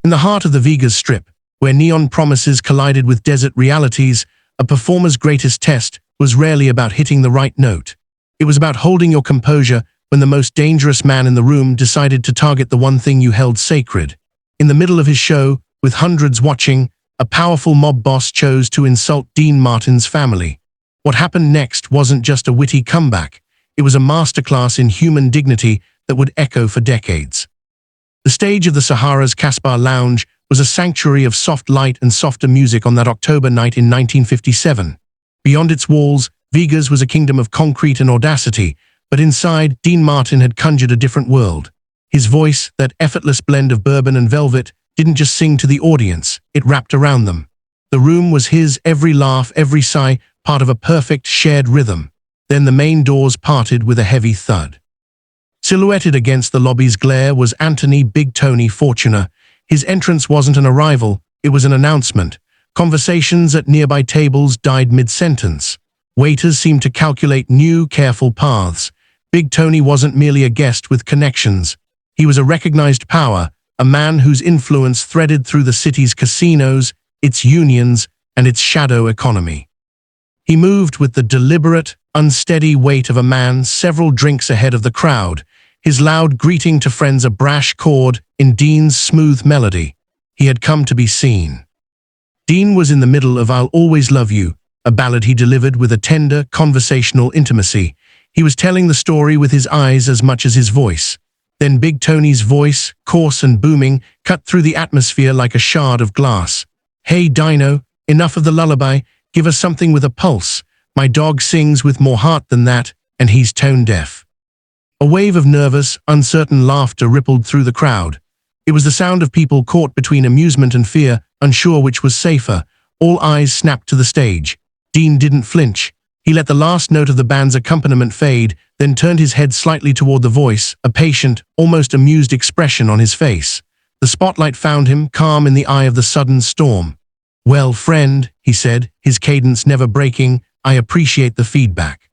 In the heart of the Vegas Strip, where neon promises collided with desert realities, a performer's greatest test was rarely about hitting the right note. It was about holding your composure when the most dangerous man in the room decided to target the one thing you held sacred. In the middle of his show, with hundreds watching, a powerful mob boss chose to insult Dean Martin's family. What happened next wasn't just a witty comeback. It was a masterclass in human dignity that would echo for decades. The stage of the Sahara's Casbah Lounge was a sanctuary of soft light and softer music on that October night in 1957. Beyond its walls, Vegas was a kingdom of concrete and audacity, but inside, Dean Martin had conjured a different world. His voice, that effortless blend of bourbon and velvet, didn't just sing to the audience, it wrapped around them. The room was his, every laugh, every sigh, part of a perfect, shared rhythm. Then the main doors parted with a heavy thud. Silhouetted against the lobby's glare was Anthony Big Tony Fortuna. His entrance wasn't an arrival, it was an announcement. Conversations at nearby tables died mid-sentence. Waiters seemed to calculate new, careful paths. Big Tony wasn't merely a guest with connections. He was a recognized power, a man whose influence threaded through the city's casinos, its unions, and its shadow economy. He moved with the deliberate, unsteady weight of a man several drinks ahead of the crowd, his loud greeting to friends a brash chord in Dean's smooth melody. He had come to be seen. Dean was in the middle of I'll Always Love You, a ballad he delivered with a tender, conversational intimacy. He was telling the story with his eyes as much as his voice. Then Big Tony's voice, coarse and booming, cut through the atmosphere like a shard of glass. Hey Dino, enough of the lullaby, give us something with a pulse. My dog sings with more heart than that, and he's tone deaf. A wave of nervous, uncertain laughter rippled through the crowd. It was the sound of people caught between amusement and fear, unsure which was safer. All eyes snapped to the stage. Dean didn't flinch. He let the last note of the band's accompaniment fade, then turned his head slightly toward the voice, a patient, almost amused expression on his face. The spotlight found him, calm in the eye of the sudden storm. Well, friend, he said, his cadence never breaking, I appreciate the feedback.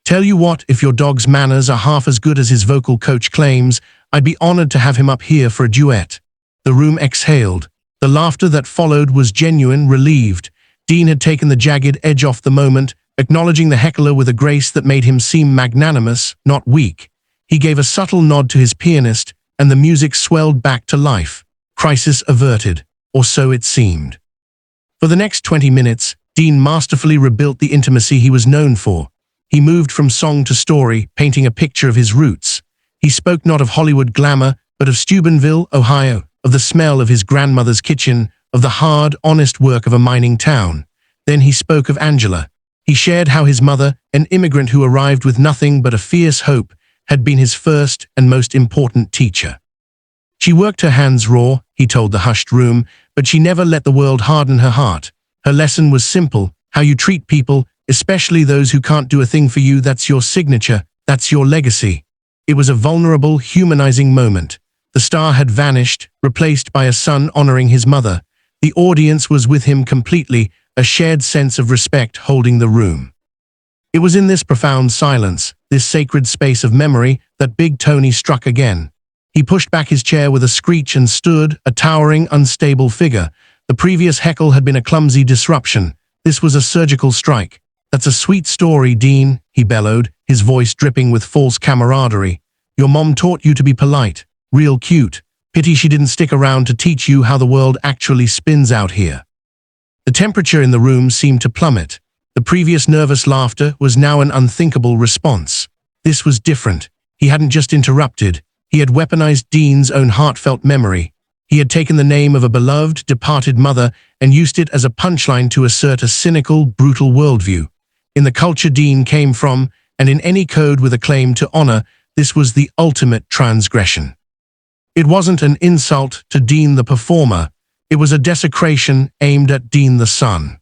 Tell you what, if your dog's manners are half as good as his vocal coach claims, I'd be honored to have him up here for a duet. The room exhaled. The laughter that followed was genuine, relieved. Dean had taken the jagged edge off the moment, acknowledging the heckler with a grace that made him seem magnanimous, not weak. He gave a subtle nod to his pianist, and the music swelled back to life. Crisis averted, or so it seemed. For the next 20 minutes, Dean masterfully rebuilt the intimacy he was known for. He moved from song to story, painting a picture of his roots. He spoke not of Hollywood glamour, but of Steubenville, Ohio, of the smell of his grandmother's kitchen, of the hard, honest work of a mining town. Then he spoke of Angela. He shared how his mother, an immigrant who arrived with nothing but a fierce hope, had been his first and most important teacher. She worked her hands raw, he told the hushed room, but she never let the world harden her heart. Her lesson was simple: how you treat people, especially those who can't do a thing for you, that's your signature, that's your legacy. It was a vulnerable, humanizing moment. The star had vanished, replaced by a son honoring his mother. The audience was with him completely, a shared sense of respect holding the room. It was in this profound silence, this sacred space of memory, that Big Tony struck again. He pushed back his chair with a screech and stood, a towering, unstable figure. The previous heckle had been a clumsy disruption. This was a surgical strike. That's a sweet story, Dean, he bellowed, his voice dripping with false camaraderie. Your mom taught you to be polite, real cute. Pity she didn't stick around to teach you how the world actually spins out here. The temperature in the room seemed to plummet. The previous nervous laughter was now an unthinkable response. This was different. He hadn't just interrupted. He had weaponized Dean's own heartfelt memory. He had taken the name of a beloved, departed mother and used it as a punchline to assert a cynical, brutal worldview. In the culture Dean came from, and in any code with a claim to honor, this was the ultimate transgression. It wasn't an insult to Dean the performer. It was a desecration aimed at Dean the son.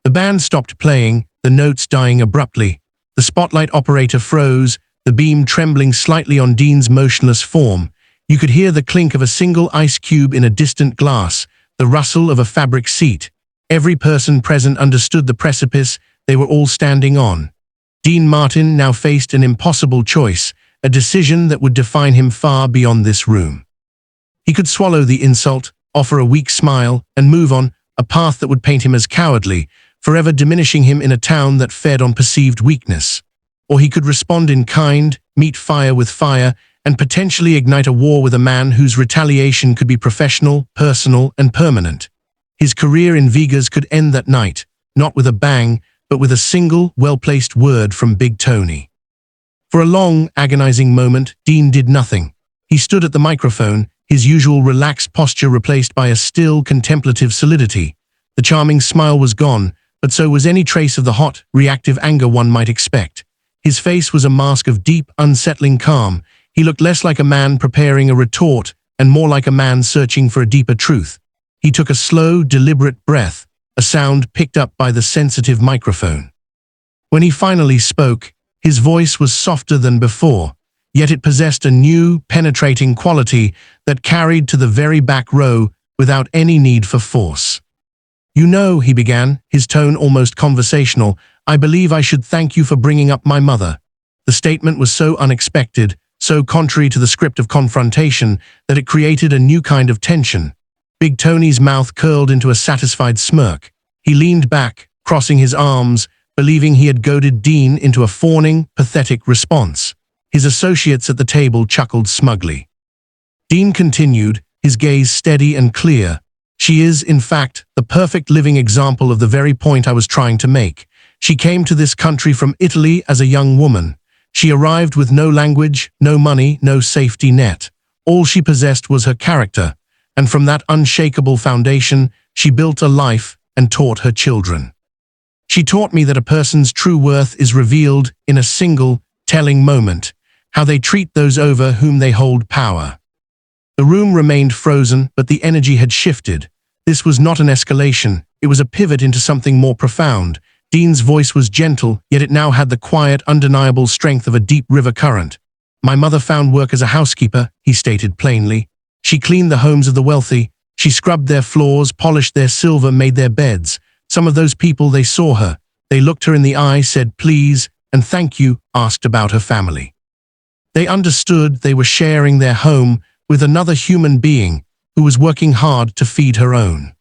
The band stopped playing, the notes dying abruptly. The spotlight operator froze, the beam trembling slightly on Dean's motionless form. You could hear the clink of a single ice cube in a distant glass, the rustle of a fabric seat. Every person present understood the precipice they were all standing on. Dean Martin now faced an impossible choice, a decision that would define him far beyond this room. He could swallow the insult, offer a weak smile, and move on, a path that would paint him as cowardly, forever diminishing him in a town that fed on perceived weakness. Or he could respond in kind, meet fire with fire, and potentially ignite a war with a man whose retaliation could be professional, personal, and permanent. His career in Vegas could end that night, not with a bang, but with a single, well-placed word from Big Tony. For a long, agonizing moment, Dean did nothing. He stood at the microphone, his usual relaxed posture replaced by a still, contemplative solidity. The charming smile was gone, but so was any trace of the hot, reactive anger one might expect. His face was a mask of deep, unsettling calm. He looked less like a man preparing a retort and more like a man searching for a deeper truth. He took a slow, deliberate breath, a sound picked up by the sensitive microphone. When he finally spoke, his voice was softer than before, yet it possessed a new, penetrating quality that carried to the very back row without any need for force. "You know," he began, his tone almost conversational, "I believe I should thank you for bringing up my mother." The statement was so unexpected, so contrary to the script of confrontation, that it created a new kind of tension. Big Tony's mouth curled into a satisfied smirk. He leaned back, crossing his arms, believing he had goaded Dean into a fawning, pathetic response. His associates at the table chuckled smugly. Dean continued, his gaze steady and clear. "She is, in fact, the perfect living example of the very point I was trying to make. She came to this country from Italy as a young woman. She arrived with no language, no money, no safety net. All she possessed was her character, and from that unshakable foundation, she built a life and taught her children. She taught me that a person's true worth is revealed in a single, telling moment, how they treat those over whom they hold power." The room remained frozen, but the energy had shifted. This was not an escalation, it was a pivot into something more profound. Dean's voice was gentle, yet it now had the quiet, undeniable strength of a deep river current. "My mother found work as a housekeeper," he stated plainly. "She cleaned the homes of the wealthy. She scrubbed their floors, polished their silver, made their beds. Some of those people, they saw her. They looked her in the eye, said please and thank you, asked about her family. They understood they were sharing their home with another human being who was working hard to feed her own."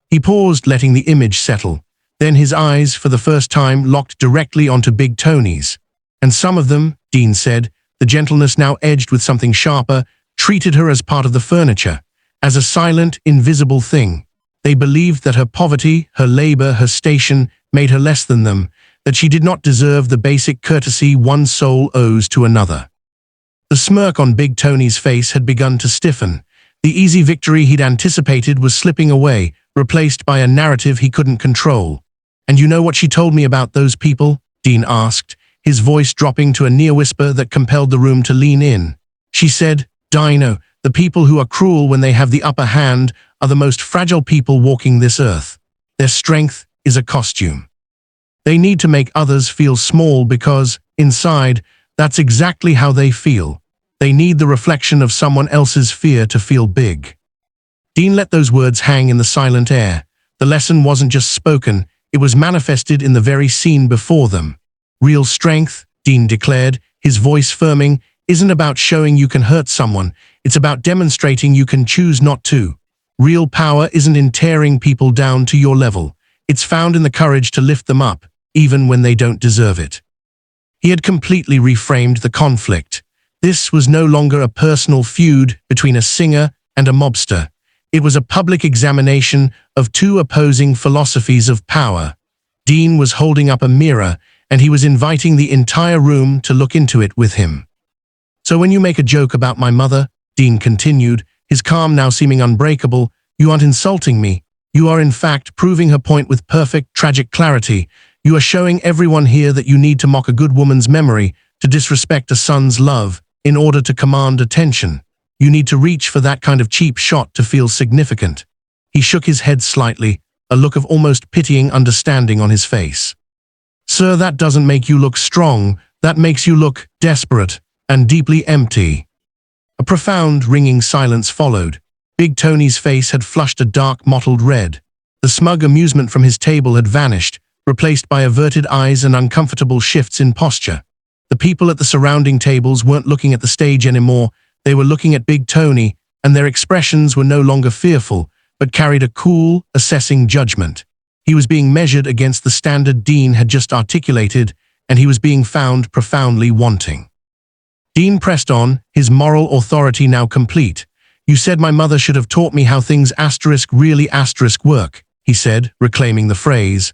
He paused, letting the image settle. Then his eyes, for the first time, locked directly onto Big Tony's. "And some of them," Dean said, the gentleness now edged with something sharper, "treated her as part of the furniture, as a silent, invisible thing. They believed that her poverty, her labor, her station made her less than them, that she did not deserve the basic courtesy one soul owes to another." The smirk on Big Tony's face had begun to stiffen. The easy victory he'd anticipated was slipping away, replaced by a narrative he couldn't control. "And you know what she told me about those people?" Dean asked, his voice dropping to a near whisper that compelled the room to lean in. "She said, Dino, the people who are cruel when they have the upper hand are the most fragile people walking this earth. Their strength is a costume. They need to make others feel small because, inside, that's exactly how they feel. They need the reflection of someone else's fear to feel big." Dean let those words hang in the silent air. The lesson wasn't just spoken, it was manifested in the very scene before them. "Real strength," Dean declared, his voice firming, "isn't about showing you can hurt someone, it's about demonstrating you can choose not to. Real power isn't in tearing people down to your level. It's found in the courage to lift them up, even when they don't deserve it." He had completely reframed the conflict. This was no longer a personal feud between a singer and a mobster. It was a public examination of two opposing philosophies of power. Dean was holding up a mirror, and he was inviting the entire room to look into it with him. "So when you make a joke about my mother," Dean continued, his calm now seeming unbreakable, "you aren't insulting me. You are in fact proving her point with perfect, tragic clarity. You are showing everyone here that you need to mock a good woman's memory, to disrespect a son's love, in order to command attention. You need to reach for that kind of cheap shot to feel significant." He shook his head slightly, a look of almost pitying understanding on his face. "Sir, that doesn't make you look strong, that makes you look desperate and deeply empty." A profound, ringing silence followed. Big Tony's face had flushed a dark, mottled red. The smug amusement from his table had vanished, replaced by averted eyes and uncomfortable shifts in posture. The people at the surrounding tables weren't looking at the stage anymore, they were looking at Big Tony, and their expressions were no longer fearful, but carried a cool, assessing judgment. He was being measured against the standard Dean had just articulated, and he was being found profoundly wanting. Dean pressed on, his moral authority now complete. "You said my mother should have taught me how things really work," he said, reclaiming the phrase.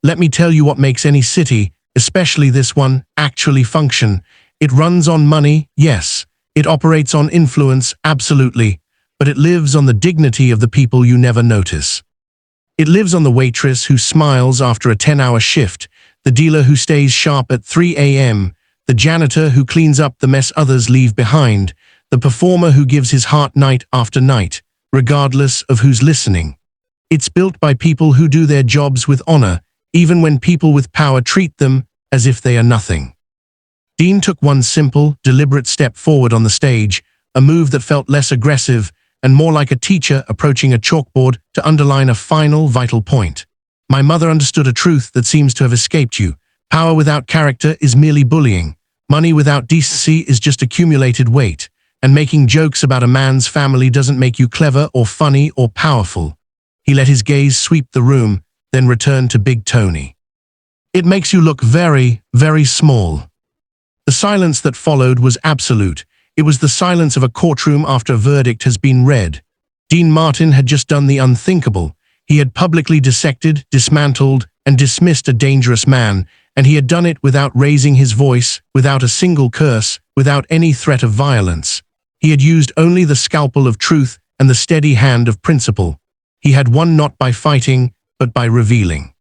"Let me tell you what makes any city, especially this one, actually function. It runs on money, yes. It operates on influence, absolutely. But it lives on the dignity of the people you never notice. It lives on the waitress who smiles after a 10-hour shift, the dealer who stays sharp at 3 a.m., the janitor who cleans up the mess others leave behind, the performer who gives his heart night after night, regardless of who's listening. It's built by people who do their jobs with honor, even when people with power treat them as if they are nothing." Dean took one simple, deliberate step forward on the stage, a move that felt less aggressive and more like a teacher approaching a chalkboard to underline a final, vital point. "My mother understood a truth that seems to have escaped you. Power without character is merely bullying. Money without decency is just accumulated weight. And making jokes about a man's family doesn't make you clever or funny or powerful." He let his gaze sweep the room, then returned to Big Tony. "It makes you look very, very small." The silence that followed was absolute. It was the silence of a courtroom after a verdict has been read. Dean Martin had just done the unthinkable. He had publicly dissected, dismantled, and dismissed a dangerous man, and he had done it without raising his voice, without a single curse, without any threat of violence. He had used only the scalpel of truth and the steady hand of principle. He had won not by fighting, but by revealing.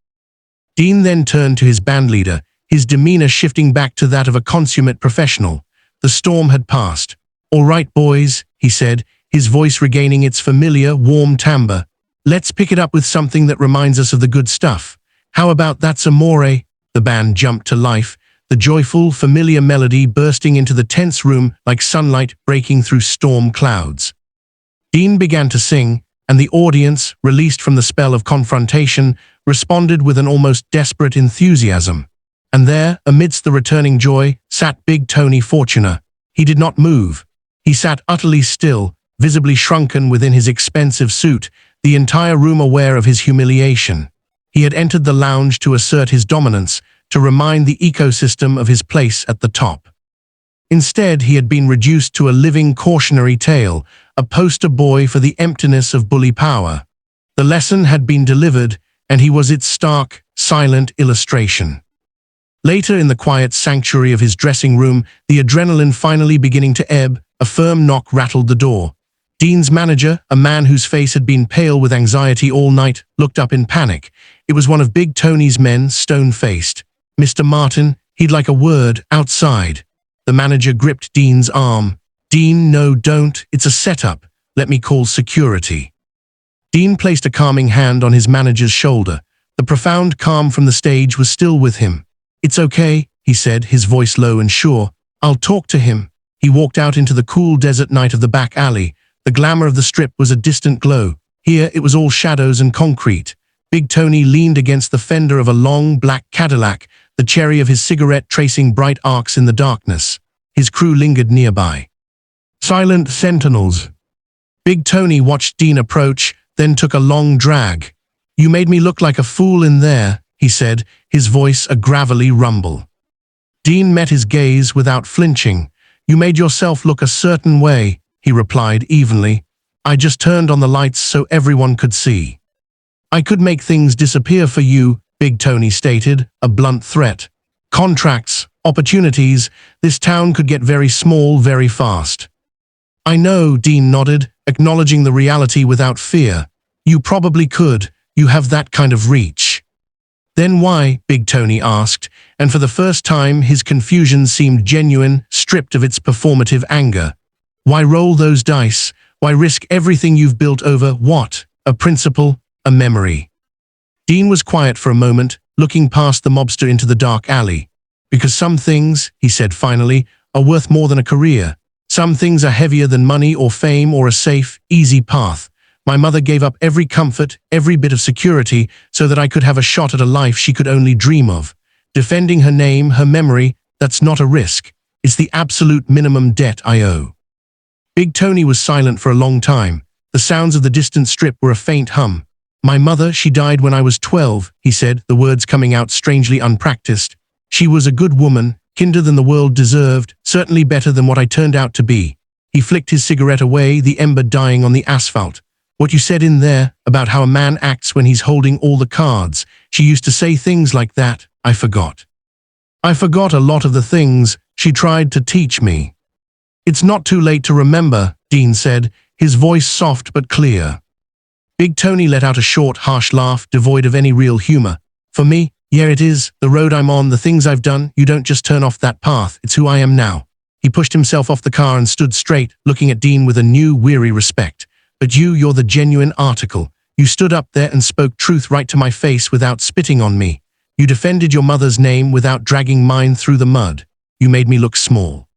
Dean then turned to his bandleader, his demeanor shifting back to that of a consummate professional. The storm had passed. "All right, boys," he said, his voice regaining its familiar, warm timbre. "Let's pick it up with something that reminds us of the good stuff. How about That's Amore?" The band jumped to life, the joyful, familiar melody bursting into the tense room like sunlight breaking through storm clouds. Dean began to sing, and the audience, released from the spell of confrontation, responded with an almost desperate enthusiasm. And there, amidst the returning joy, sat Big Tony Fortuna. He did not move. He sat utterly still, visibly shrunken within his expensive suit, the entire room aware of his humiliation. He had entered the lounge to assert his dominance, to remind the ecosystem of his place at the top. Instead, he had been reduced to a living cautionary tale, a poster boy for the emptiness of bully power. The lesson had been delivered, and he was its stark, silent illustration. Later in the quiet sanctuary of his dressing room, the adrenaline finally beginning to ebb, a firm knock rattled the door. Dean's manager, a man whose face had been pale with anxiety all night, looked up in panic. It was one of Big Tony's men, stone-faced. "Mr. Martin, he'd like a word, outside." The manager gripped Dean's arm. "Dean, no, don't. It's a setup. Let me call security." Dean placed a calming hand on his manager's shoulder. The profound calm from the stage was still with him. "It's okay," he said, his voice low and sure. "I'll talk to him." He walked out into the cool desert night of the back alley. The glamour of the strip was a distant glow. Here it was all shadows and concrete. Big Tony leaned against the fender of a long, black Cadillac, the cherry of his cigarette tracing bright arcs in the darkness. His crew lingered nearby. Silent sentinels. Big Tony watched Dean approach, then took a long drag. "You made me look like a fool in there," he said, his voice a gravelly rumble. Dean met his gaze without flinching. "You made yourself look a certain way," he replied evenly. "I just turned on the lights so everyone could see." "I could make things disappear for you," Big Tony stated, a blunt threat. "Contracts, opportunities, this town could get very small very fast." "I know," Dean nodded, acknowledging the reality without fear. "You probably could. You have that kind of reach." "Then why?" Big Tony asked, and for the first time his confusion seemed genuine, stripped of its performative anger. "Why roll those dice? Why risk everything you've built over what? A principle? A memory?" Dean was quiet for a moment, looking past the mobster into the dark alley. "Because some things," he said finally, "are worth more than a career. Some things are heavier than money or fame or a safe, easy path. My mother gave up every comfort, every bit of security, so that I could have a shot at a life she could only dream of. Defending her name, her memory, that's not a risk. It's the absolute minimum debt I owe." Big Tony was silent for a long time. The sounds of the distant strip were a faint hum. My mother, she died when I was 12, he said, the words coming out strangely unpracticed. She was a good woman, kinder than the world deserved, certainly better than what I turned out to be. He flicked his cigarette away, the ember dying on the asphalt. What you said in there, about how a man acts when he's holding all the cards. She used to say things like that. I forgot. I forgot a lot of the things she tried to teach me. It's not too late to remember, Dean said, his voice soft but clear. Big Tony let out a short, harsh laugh, devoid of any real humor. For me, yeah it is, the road I'm on, the things I've done, you don't just turn off that path, it's who I am now. He pushed himself off the car and stood straight, looking at Dean with a new, weary respect. But you're the genuine article. You stood up there and spoke truth right to my face without spitting on me. You defended your mother's name without dragging mine through the mud. You made me look small.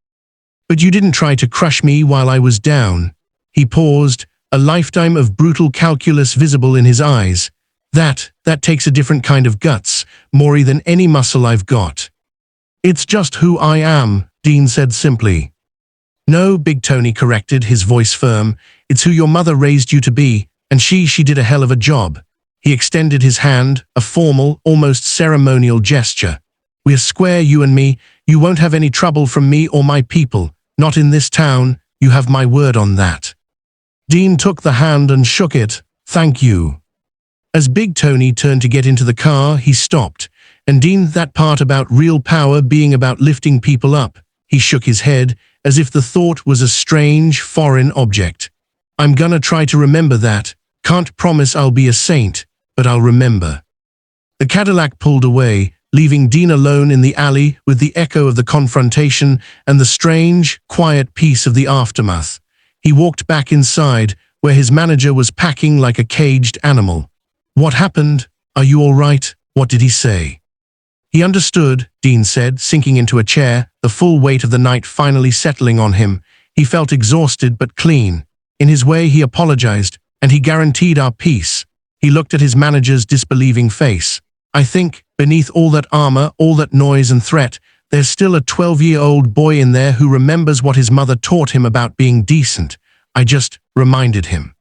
But you didn't try to crush me while I was down. He paused, a lifetime of brutal calculus visible in his eyes. That takes a different kind of guts, more than any muscle I've got. It's just who I am, Dean said simply. No, Big Tony corrected, his voice firm. It's who your mother raised you to be, and she did a hell of a job. He extended his hand, a formal, almost ceremonial gesture. We're square, you and me. You won't have any trouble from me or my people. Not in this town. You have my word on that. Dean took the hand and shook it. Thank you. As Big Tony turned to get into the car, he stopped. And Dean, that part about real power being about lifting people up. He shook his head, as if the thought was a strange, foreign object. I'm gonna try to remember that. Can't promise I'll be a saint, but I'll remember. The Cadillac pulled away, leaving Dean alone in the alley with the echo of the confrontation and the strange, quiet peace of the aftermath. He walked back inside, where his manager was packing like a caged animal. What happened? Are you all right? What did he say? He understood, Dean said, sinking into a chair, the full weight of the night finally settling on him. He felt exhausted but clean. In his way, he apologized, and he guaranteed our peace. He looked at his manager's disbelieving face. I think, beneath all that armor, all that noise and threat, there's still a 12-year-old boy in there who remembers what his mother taught him about being decent. I just reminded him.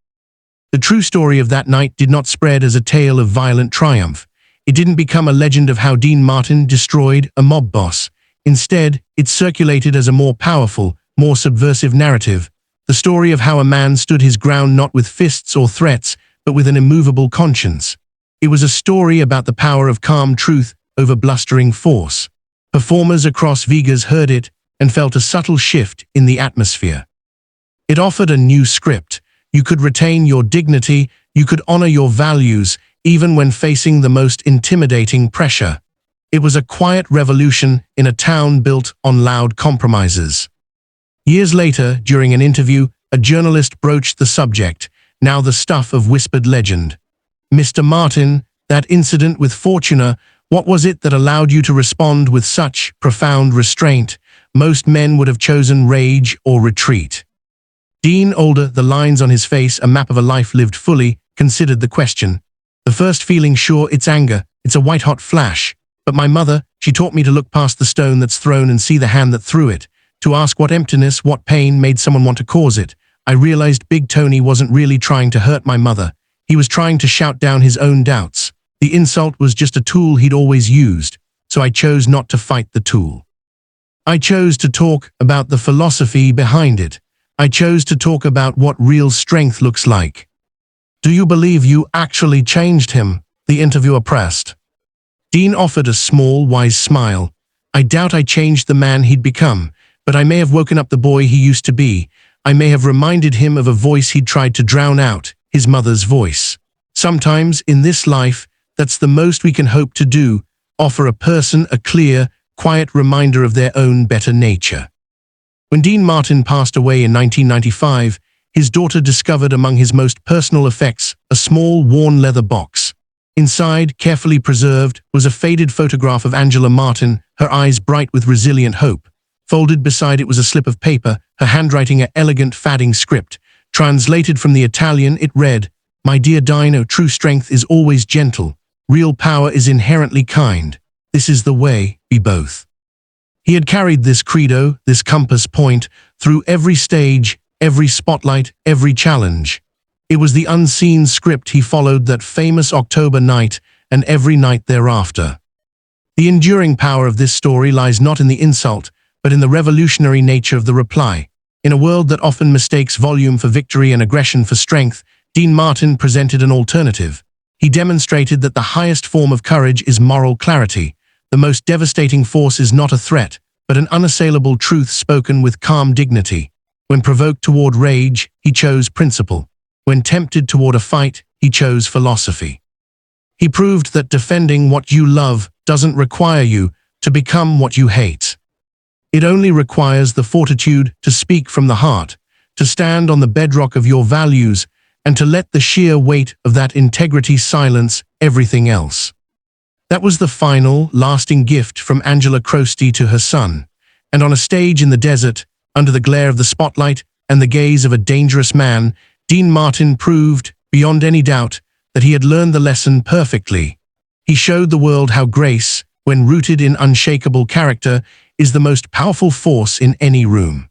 The true story of that night did not spread as a tale of violent triumph. It didn't become a legend of how Dean Martin destroyed a mob boss. Instead, it circulated as a more powerful, more subversive narrative. The story of how a man stood his ground not with fists or threats, but with an immovable conscience. It was a story about the power of calm truth over blustering force. Performers across Vegas heard it and felt a subtle shift in the atmosphere. It offered a new script. You could retain your dignity, you could honor your values, even when facing the most intimidating pressure. It was a quiet revolution in a town built on loud compromises. Years later, during an interview, a journalist broached the subject, now the stuff of whispered legend. Mr. Martin, that incident with Fortuna, what was it that allowed you to respond with such profound restraint? Most men would have chosen rage or retreat. Dean, older, the lines on his face, a map of a life lived fully, considered the question. The first feeling, sure, it's anger, it's a white-hot flash. But my mother, she taught me to look past the stone that's thrown and see the hand that threw it, to ask what emptiness, what pain made someone want to cause it. I realized Big Tony wasn't really trying to hurt my mother. He was trying to shout down his own doubts. The insult was just a tool he'd always used, so I chose not to fight the tool. I chose to talk about the philosophy behind it. I chose to talk about what real strength looks like. Do you believe you actually changed him? The interviewer pressed. Dean offered a small, wise smile. I doubt I changed the man he'd become, but I may have woken up the boy he used to be. I may have reminded him of a voice he'd tried to drown out, his mother's voice. Sometimes, in this life, that's the most we can hope to do, offer a person a clear, quiet reminder of their own better nature. When Dean Martin passed away in 1995, his daughter discovered among his most personal effects a small, worn leather box. Inside, carefully preserved, was a faded photograph of Angela Martin, her eyes bright with resilient hope. Folded beside it was a slip of paper, her handwriting an elegant fadding script. Translated from the Italian, it read, My dear Dino, true strength is always gentle. Real power is inherently kind. This is the way, be both. He had carried this credo, this compass point, through every stage, every spotlight, every challenge. It was the unseen script he followed that famous October night and every night thereafter. The enduring power of this story lies not in the insult, but in the revolutionary nature of the reply. In a world that often mistakes volume for victory and aggression for strength, Dean Martin presented an alternative. He demonstrated that the highest form of courage is moral clarity. The most devastating force is not a threat, but an unassailable truth spoken with calm dignity. When provoked toward rage, he chose principle. When tempted toward a fight, he chose philosophy. He proved that defending what you love doesn't require you to become what you hate. It only requires the fortitude to speak from the heart, to stand on the bedrock of your values, and to let the sheer weight of that integrity silence everything else. That was the final, lasting gift from Angela Crosti to her son, and on a stage in the desert, under the glare of the spotlight and the gaze of a dangerous man, Dean Martin proved, beyond any doubt, that he had learned the lesson perfectly. He showed the world how grace, when rooted in unshakable character, is the most powerful force in any room.